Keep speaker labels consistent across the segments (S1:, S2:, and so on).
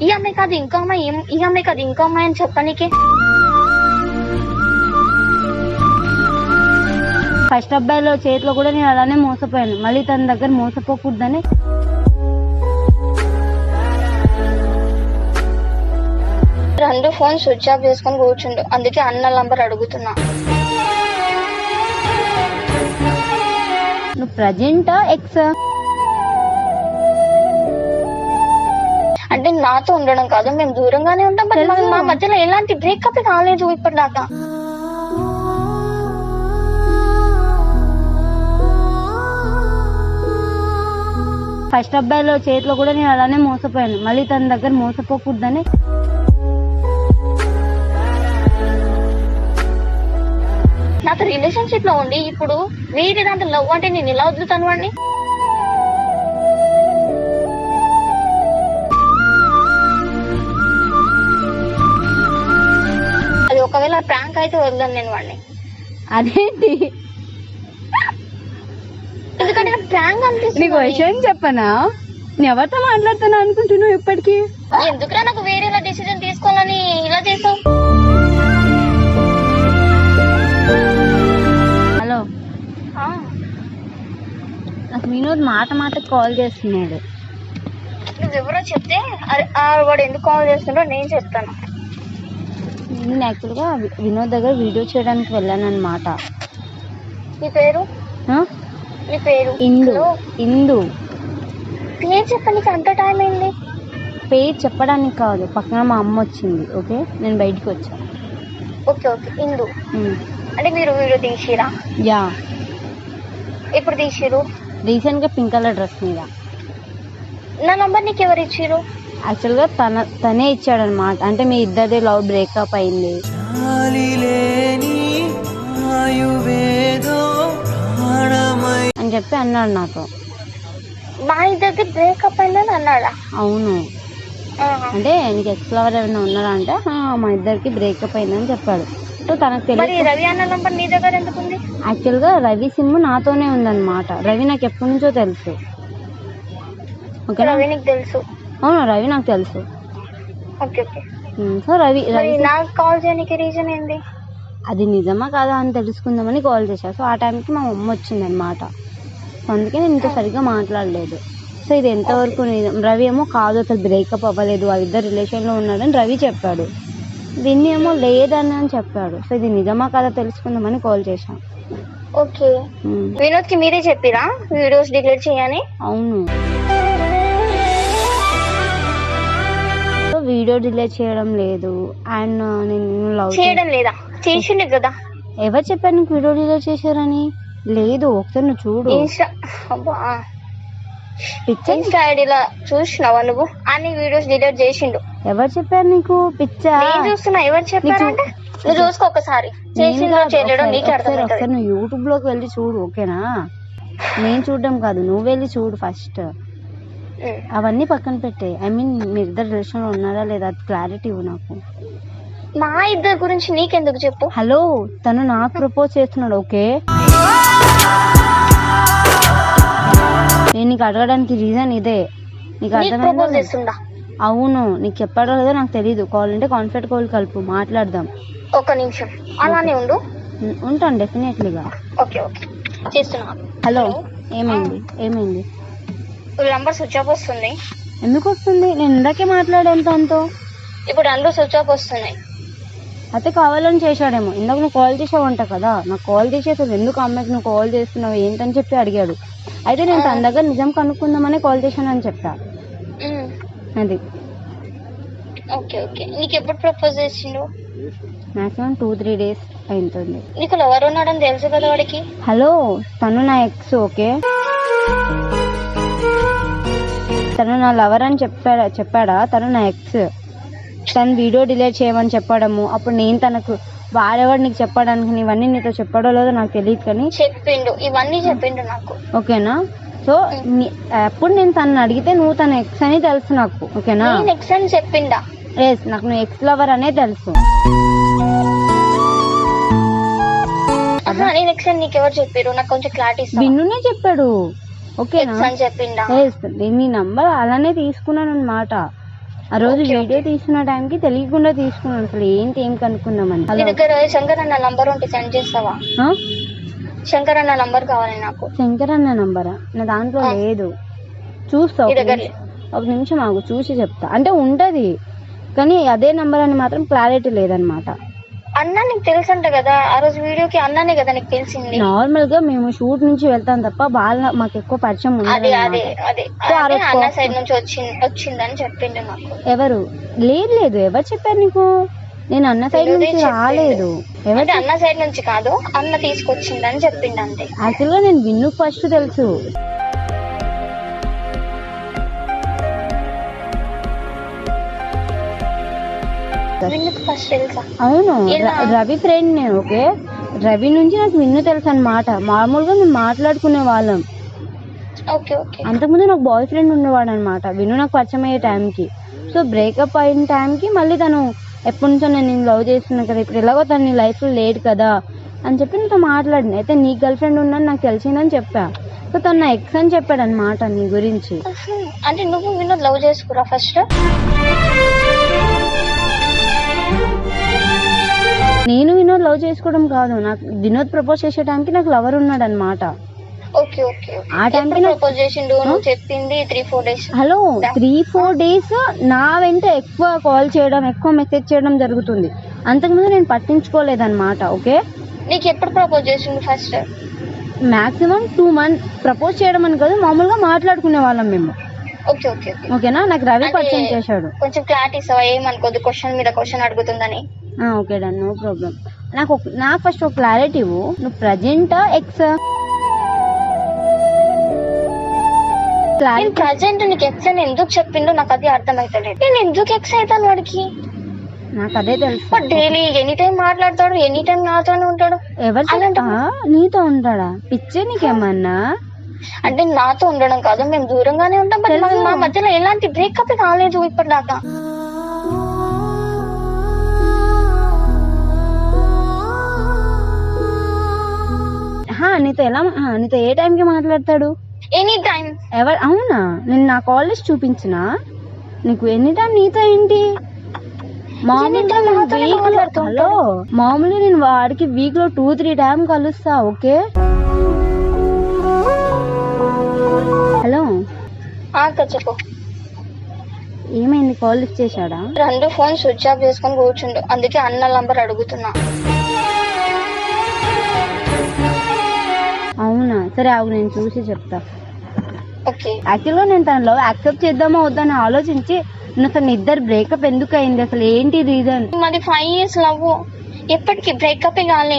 S1: ఈ అమ్మాయి కాదు ఇంకో అమ్మాయి, ఈ అమ్మాయి కాదు ఇంకో అమ్మాయి అని చెప్పనీకి.
S2: ఫస్ట్ అబ్బాయిలో చేతిలో కూడా నేను అలానే మోసపోయాను, మళ్ళీ తన దగ్గర మోసపోకూడదని
S1: రెండు ఫోన్ స్విచ్ ఆఫ్ చేసుకొని కూర్చుండు, అందుకే అన్న నంబర్ అడుగుతున్నా.
S2: నువ్వు ప్రజెంటా ఎక్స్?
S1: అంటే నాతో ఉండడం కాదు, మేము దూరంగానే ఉంటాం, బట్ మా మధ్యలో ఎలాంటి బ్రేకప్ కాలేదు ఇప్పటిదాకా.
S2: ఫస్ట్ అబ్బాయిలో చేతిలో కూడా నేను అలానే మోసపోయాను, మళ్ళీ తన దగ్గర మోసపోకూడదని
S1: నాతో రిలేషన్షిప్ లో ఉండి ఇప్పుడు వేరే దాంట్లో లవ్ అంటే నేను ఎలా వదులుతాను వాడిని? అది ఒకవేళ ప్రాంక్ అయితే వదలను నేను వాడిని.
S2: అదేంటి?
S1: ఎందుకంటే నాకు ప్రాంక్ అనిపిస్తుంది.
S2: నీకు విషయం చెప్పనా, నేను ఎవరితో మాట్లాడుతున్నా అనుకుంటున్నావు ఇప్పటికీ?
S1: ఎందుకురా నాకు వేరేలా డిసిజన్ తీసుకోవాలని ఇలా చేసావు?
S2: హలో, నాకు వినోద్ మాట కాల్ చేస్తున్నాడు.
S1: నువ్వెవరో చెప్తే వాడు ఎందుకు కాల్ చేస్తున్నాడో నేను చెప్తాను.
S2: నేను యాక్చువల్గా వినోద్ దగ్గర వీడియో చేయడానికి వెళ్ళాను అనమాట.
S1: నీ పేరు? నీ పేరు?
S2: ఇందు.
S1: పేరు చెప్పడానికి అంత టైం అయింది?
S2: పేరు చెప్పడానికి కాదు, పక్కన మా అమ్మ వచ్చింది. ఓకే, నేను బయటికి వచ్చా.
S1: ఓకే ఓకే, ఇందు. అంటే మీరు వీడియో తీసిరా?
S2: యా.
S1: ఎప్పుడు తీసిరు?
S2: రీసెంట్ గా పింక్ కలర్ డ్రెస్ మీద.
S1: నా నంబర్ నీకు ఎవరు ఇచ్చిరు?
S2: యాక్చువల్గా తనే ఇచ్చాడనమాట. అంటే మీ ఇద్దరిది లవ్ బ్రేకప్ అయింది అని చెప్పి అన్నాడు నాతో.
S1: మా ఇద్దరిది బ్రేకప్ అయిందని అన్నాడా?
S2: అవును. అంటే నీకు ఎక్స్ లవర్ ఎవరైనా ఉన్నారా అంటే మా ఇద్దరికి బ్రేకప్ అయిందని చెప్పాడు. సో తనకు తెలియదు.
S1: రవి అన్న నంబర్ నీ దగ్గర ఎందుకు ఉంది?
S2: యాక్చువల్గా రవి సిమ్ నాతోనే ఉందన్నమాట. రవి నాకు ఎప్పటి నుంచో తెలుసు.
S1: రవి నీకు తెలుసు?
S2: అవును, రవి నాకు తెలుసు.
S1: Okay okay.
S2: సో రవి
S1: నాకు కాల్ చేయడానికి రీజన్ ఏంది?
S2: అది నిజమా కాదా అని తెలుసుకుందామని కాల్ చేశా. సో ఆ టైంకి మా మమ్మ వచ్చింది అనమాట. సో అందుకే నేను ఇంత సరిగ్గా మాట్లాడలేదు. సో ఇది ఎంతవరకు నిజం? రవి ఏమో కాదు, అసలు బ్రేకప్ అవ్వలేదు, వాళ్ళిద్దరు రిలేషన్లో ఉన్నాడని రవి చెప్పాడు. దీన్ని ఏమో లేదని అని చెప్పాడు. సో ఇది నిజమా కాదా తెలుసుకుందామని కాల్ చేశాను.
S1: ఓకే. వినోద్ కి మీరే చెప్పిరా వీడియోస్ డిలీట్ చేయని?
S2: అవును. వీడియో డిలీట్ చేయడం లేదు అండ్ నేను లవ్
S1: చేయడం లేదా? చేసిండే కదా.
S2: ఎవరు చెప్పారు నీకు వీడియో డిలీట్ చేశారని? లేదు, ఒకసారి నువ్వు చూడు.
S1: ఇన్స్టా ఐడిలో చూసినావా నువ్వు? అన్ని వీడియోస్ డిలీట్ చేసిండు.
S2: ఎవరు చెప్పారు నీకు? పిచ్చా
S1: చూస్తున్నా. ఎవరు చెప్పారంటే నువ్వు చూసుకో ఒకసారి. చేసిందో చేయలేడో నీకు అర్థమవుతుంది.
S2: ఒకసారి నువ్వు యూట్యూబ్ లోకి వెళ్ళి చూడు, ఓకేనా? నేను చూడడం కాదు, నువ్వు వెళ్ళి చూడు ఫస్ట్. అవన్నీ పక్కన పెట్టే. ఐ మీన్ మీ ఇద్దరు రిలేషన్ లో ఉన్నారా లేదా అది క్లారిటీ ఇవ్వు నాకు.
S1: మా ఇద్దరు గురించి నీకెందుకు చెప్పు?
S2: హలో, తను నాకు ప్రపోజ్ చేస్తున్నాడు. ఓకే, నేను నీకు అడగడానికి రీజన్ ఇదే. నీకు అర్థమైందా? అవును, నీకు చెప్పాడో లేదో నాకు తెలీదు. కాల్ అంటే కాన్ఫరెన్స్ కాల్ కలుపు, మాట్లాడదాం.
S1: ఒక నిమిషం అలానే ఉండు.
S2: ఉంటాను డెఫినెట్లీగా.
S1: ఓకే ఓకే, చేస్తున్నా.
S2: హలో, ఏమైంది?
S1: నంబర్ స్విచ్ ఆఫ్ వస్తుంది.
S2: ఎందుకు వస్తుంది? నేను ఇందాకే మాట్లాడాను తనతో.
S1: ఇప్పుడు అందరూ స్విచ్ ఆఫ్ వస్తున్నాయి.
S2: అయితే కావాలని చేశాడేమో. ఇందాక నువ్వు కాల్ చేసావంట కదా, నాకు కాల్ చేసేసాడు. ఎందుకు అమ్మాయికి నువ్వు కాల్ చేస్తున్నావు ఏంటని చెప్పి అడిగాడు. అయితే నేను తన దగ్గర నిజం కనుక్కుందామని కాల్ చేశానని చెప్పా. అది
S1: ఓకే ఓకే. నీకు ఎప్పుడు ప్రపోజ్ చేసిండు?
S2: Maximum 2-3 days అయింటుంది.
S1: నీకు లవర్ ఉన్నాడని తెలుసు కదా వాడికి.
S2: హలో, తను నా ఎక్స్. ఓకే, తను నా లవర్ అని చెప్పాడా? తను నా ఎక్స్. తను వీడియో డిలీట్ చేయమని చెప్పడము, అప్పుడు నేను తనకు వాడేవాడు నీకు చెప్పడానికి, ఇవన్నీ నీతో చెప్పాడో లేదో నాకు తెలియదు కానీ
S1: చెప్పిండు, ఇవన్నీ చెప్పిండు నాకు.
S2: ఓకేనా? సో అప్పుడు నేను తనని అడిగితే నువ్వు తన ఎక్స్ అని తెలుసు నాకు. ఓకేనా?
S1: ఎక్స్ అని చెప్పిండా?
S2: ఎస్, నాకు నువ్వు ఎక్స్ లవర్ అనే తెలుసు.
S1: నేను ఎక్స్ అని నీకెవరు చెప్పారు? నాకు కొంచెం క్లారిటీ.
S2: విన్నునే చెప్పాడు. ఓకేనా?
S1: చెప్పిండా?
S2: నీ నంబర్ అలానే తీసుకున్నాను అనమాట. ఆ రోజు వీడియో తీసుకున్న టైంకి తెలియకుండా తీసుకున్నాను, అసలు ఏంటి ఏం కనుక్కుందామని.
S1: నీ దగ్గర శంకర్ అన్న నంబర్ ఉంటే సెండ్ చేస్తావా? శంకర్ అన్న నంబర్ కావాలి నాకు.
S2: శంకర్ అన్న నంబరా? నా దాంట్లో లేదు, చూస్తా ఒక నిమిషం ఆగు, చూసి చెప్తా. అంటే ఉంటది కానీ అదే నంబర్ అని మాత్రం క్లారిటీ లేదనమాట.
S1: అన్న నీకు తెలుసు అంట కదా, ఆ రోజు వీడియోకి అన్ననే కదా నీకు తెలిసింది.
S2: నార్మల్ గా మేము షూట్ నుంచి వెళ్తాం తప్ప వాళ్ళ మాకు ఎక్కువ పరిచయం
S1: అదే అన్న సైడ్ నుంచి వచ్చిందని చెప్పిండు నాకు.
S2: ఎవరు? లేదు ఎవరు చెప్పారు నీకు? నేను అన్న సైడ్ నుంచి రాలేదు.
S1: ఎవరు? అన్న సైడ్ నుంచి కాదు, అన్న తీసుకొచ్చిందని చెప్పిండు అంతే.
S2: యాక్చువల్ గా నేను విన్ను ఫస్ట్ తెలుసు. అవును, రవి ఫ్రెండ్ నేను. ఓకే, రవి నుంచి నాకు విన్ను తెలుసు అనమాట. మామూలుగా మేము మాట్లాడుకునే వాళ్ళం. అంతకుముందు నాకు బాయ్ ఫ్రెండ్ ఉండేవాడు అనమాట విన్ను నాకు పరిచయం అయ్యే టైంకి. సో బ్రేకప్ అయిన టైంకి మళ్ళీ తను ఎప్పటి నుంచో నేను లవ్ చేస్తున్నా కదా, ఇప్పుడు ఎలాగో తను నీ లైఫ్లో లేడు కదా అని చెప్పి నాతో మాట్లాడిన. అయితే నీ గర్ల్ ఫ్రెండ్ ఉందని నాకు తెలిసిందని చెప్పా. సో తను నా ఎక్స్ అని చెప్పాడు అనమాట నీ గురించి.
S1: అంటే నువ్వు వినోద్ లవ్ చేసుకురా ఫస్ట్?
S2: నేను వినోద్ లవ్ చేసుకోవడం కాదు, నాకు వినోద్ ప్రపోజ్ చేసే టైంకి నాకు లవర్ ఉన్నాడు అనమాట. ఆ టైంకి
S1: చెప్పింది 3-4 days.
S2: హలో, 3-4 days నా వెంట ఎక్కువ కాల్ చేయడం, ఎక్కువ మెసేజ్ చేయడం జరుగుతుంది. అంతకుముందు నేను పట్టించుకోలేదన్నమాట. ఓకే,
S1: నీకు ఎప్పుడు ప్రపోజ్ చేసిండు ఫస్ట్?
S2: Maximum 2 months. ప్రపోజ్ చేయడం అని కాదు, మామూలుగా మాట్లాడుకునే వాళ్ళం మేము. ఓకేనా? నాకు రవి పరిచయం చేశాడు.
S1: కొంచెం క్లారిటీ ఇస్తావా? ఏమనుకోద్దు, క్వశ్చన్ మీద క్వశ్చన్ అడుగుతుందని.
S2: Okay done, no problem. నాకు ఫస్ట్ ఒక క్లారిటీ ఇవ్వు, నువ్వు ప్రజెంట్ ఎక్స్?
S1: ప్రజెంట్ నీకు ఎక్స్ అని ఎందుకు చెప్పిండో నాకు అది అర్థమైతలేదు. నేను ఎందుకు ఎక్స్ అవుతాను వాడికి?
S2: నాకు అదే తెలుసు.
S1: డైలీ ఎనీ టైం మాట్లాడతాడు, ఎనీ టైం నాతోనే ఉంటాడు.
S2: ఎవరు? నీతో ఉంటాడా? పిచ్చే నీకేమన్నా?
S1: అంటే నాతో ఉండడం కాదు, మేము దూరంగానే ఉంటాం. మా మధ్యలో ఎలాంటి బ్రేకప్ కాలేదు ఇప్పటిదాకా. నీతో ఏ టైంకి మాట్లాడతాడు? Any time.
S2: ఎవరు? అవునా? నేను నా కాల్ లిస్ట్ చూపించిన నీకు. ఎనీ టైం నీతో ఏంటి? మామూలుగా నేను వాడికి వీక్ లో 2-3 టైం కలుస్తా. ఓకే, హలో
S1: చెప్పు.
S2: ఏమైంది? కాల్ లిఫ్ట్ చేశాడా?
S1: 2 ఫోన్ స్విచ్ ఆఫ్ చేసుకొని కూర్చుండు, అందుకే అన్న నంబర్ అడుగుతున్నా.
S2: అవునా? సరే ఆగు, నేను చూసి చెప్తా.
S1: ఓకే.
S2: యాక్చువల్ గా నేను తన లవ్ యాక్సెప్ట్ చేద్దామా వద్దని ఆలోచించి అసలు ఇద్దరు బ్రేకప్ ఎందుకు అయింది, అసలు ఏంటి రీజన్?
S1: మాది 5 years లవ్, ఎప్పటికీ బ్రేకప్ కాలే.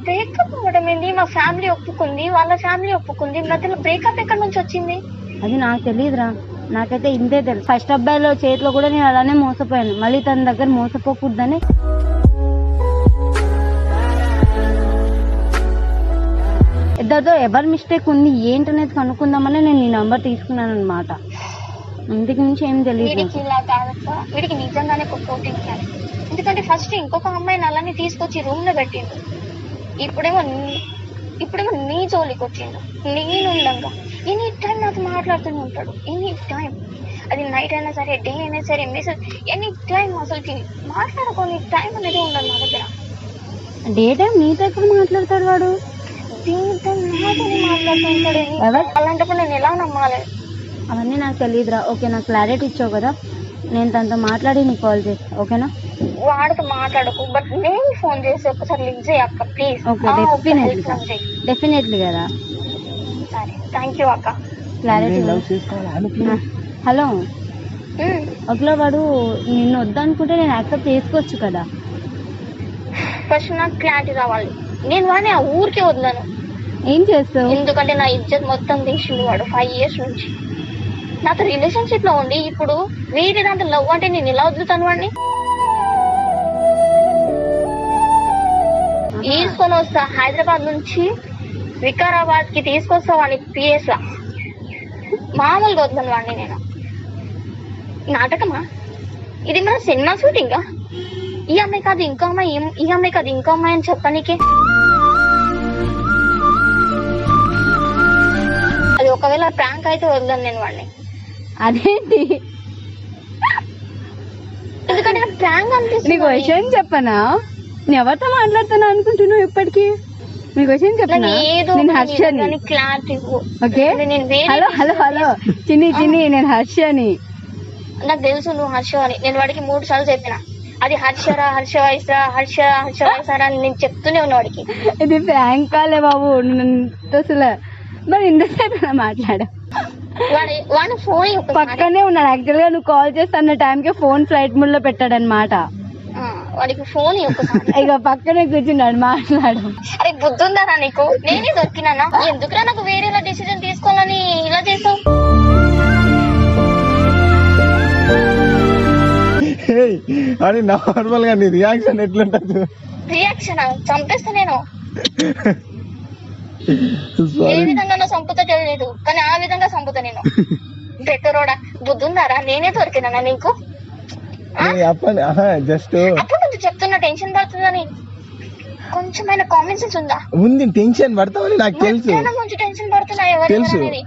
S1: బ్రేకప్ అవ్వడం ఏంటి? మా ఫ్యామిలీ ఒప్పుకుంది, వాళ్ళ ఫ్యామిలీ ఒప్పుకుంది, మధ్యలో బ్రేకప్ ఎక్కడి నుంచి వచ్చింది?
S2: అది నాకు తెలియదురా, నాకైతే ఇంతే తెలుసు. ఫస్ట్ అబ్బాయిలో చేతిలో కూడా నేను అలానే మోసపోయాను, మళ్ళీ తన దగ్గర మోసపోకూడదని ఇద్దరితో ఎవరి మిస్టేక్ ఉంది ఏంటనేది కనుక్కుందామని నేను ఈ నంబర్ తీసుకున్నాను అనమాట. ఇంతకు మించి ఏం తెలియదు.
S1: వీడికి నిజంగానే కోటింగ్ ఇవ్వాలి, ఎందుకంటే ఫస్ట్ ఇంకొక అమ్మాయిని అలానే తీసుకొచ్చి రూమ్ లో పెట్టిండు. ఇప్పుడేమో నీ జోలికి వచ్చిండు. నేనుండగా ఎనీ టైం నాతో మాట్లాడుతూనే ఉంటాడు, ఎనీ టైం. అది నైట్ అయినా సరే, డే అయినా సరే, మెసేజ్ ఎనీ టైం. అసలుకి మాట్లాడుకోని టైం అనేది ఉండదు మా దగ్గర.
S2: డే టైం నీతో ఎప్పుడు మాట్లాడతాడు వాడు?
S1: అలాంటప్పుడు నేను ఎలా నమ్మాలి?
S2: అవన్నీ నాకు తెలియదురా. ఓకే, నాకు క్లారిటీ ఇచ్చావు కదా, నేను తనతో మాట్లాడి నీకు కాల్ చేస్తా. ఓకేనా?
S1: వాడితో మాట్లాడకు, బట్ నేను ఫోన్ చేసి ఒకసారి లింక్ చేయి అక్క ప్లీజ్.
S2: ఓకే, డెఫినెట్లీ కదా.
S1: సరే, థ్యాంక్ యూ అక్క.
S2: క్లారిటీ. హలో, ఒకవేళ వాడు నిన్ను వద్దనుకుంటే నేను యాక్సెప్ట్ చేసుకోవచ్చు కదా?
S1: ఫస్ట్ నాకు క్లారిటీ రావాలి. నేను వాడిని ఆ ఊరికే వదలను.
S2: ఏం చేస్తావు?
S1: ఎందుకంటే నా ఇజ్జత్ మొత్తం తీసిండు వాడు 5 years నుంచి. నాతో రిలేషన్షిప్ లో ఉండి ఇప్పుడు వేరే దాంట్లో లవ్ అంటే నేను ఎలా వదులుతాను వాడిని? తీసుకొని వస్తా, హైదరాబాద్ నుంచి వికారాబాద్ కి తీసుకొస్తా వాడిని PS లా. మామూలుగా వదలను వాడిని నేను. నాటకమా ఇది? మన సినిమా షూటింగా? ఈ అమ్మాయి కాదు ఇంకో అమ్మాయి, ఈ అమ్మాయి కాదు ఇంకో అమ్మాయి అని చెప్పనీకే. అది ఒక ఒకవేళ ప్రాంక్ అయితే వదలను నేను వాడిని,
S2: అదేంటి
S1: ఎందుకంటే నాకు ప్రాంక్ అనిపిస్తుంది.
S2: నీకు విషయం చెప్పనా, నేను ఎవరితో మాట్లాడుతున్నా అనుకుంటున్నావు ఇప్పటికి? నీకు విషయం చెప్పనా, నేను హర్షని.
S1: Clarity
S2: okay, hello hello hello Chinni నేను హర్షని.
S1: నాకు తెలుసు నువ్వు హర్ష అని. నేను వాడికి 3 సార్లు చెప్పిన అది హర్షరా, హర్ష వయసరా, హర్ష వయసరా అని నేను చెప్తూనే ఉన్నా వాడికి.
S2: ఇది ప్రాంక్ కాలే బాబు, అసలు మరి ఇంతసేపు మాట్లాడా.
S1: వాడు ఫోన్
S2: పక్కనే ఉన్నాడు యాక్చువల్ గా, నువ్వు కాల్ చేస్తున్న టైంకి ఫోన్ ఫ్లైట్ మోడ్ లో పెట్టాడనమాట.
S1: వాడికి ఫోన్
S2: ఇక పక్కనే కూర్చున్నాడు, మాట్లాడు.
S1: అరే బుద్ధి ఉందా నీకు? నేనే దొరికినా? ఎందుకురా నాకు వేరేలా డిసిజన్ తీసుకోవాలని ఇలా చేసావు?
S3: అని నార్మల్ గా నీ రియాక్షన్ ఎట్లుంటది?
S1: రియాక్షన్ చంపేస్తా నేను. ఏ విధంగా చంపుతా తెలియదు, కానీ ఆ విధంగా చంపుతా నేను. బెటరోడా, బుద్ధి ఉందారా? నేనే దొరికినా నీకు?
S3: జస్ట్
S1: అప్పుడు కొంచెం చెప్తున్నా టెన్షన్ పడుతుందని, కొంచెమైనా కామన్ సెన్స్ ఉందా?
S3: ఉంది. టెన్షన్ పడతావని నాకు తెలుసు,
S1: కొంచెం టెన్షన్ పడుతున్నా ఎవరు
S3: తెలుసు.
S1: అనేది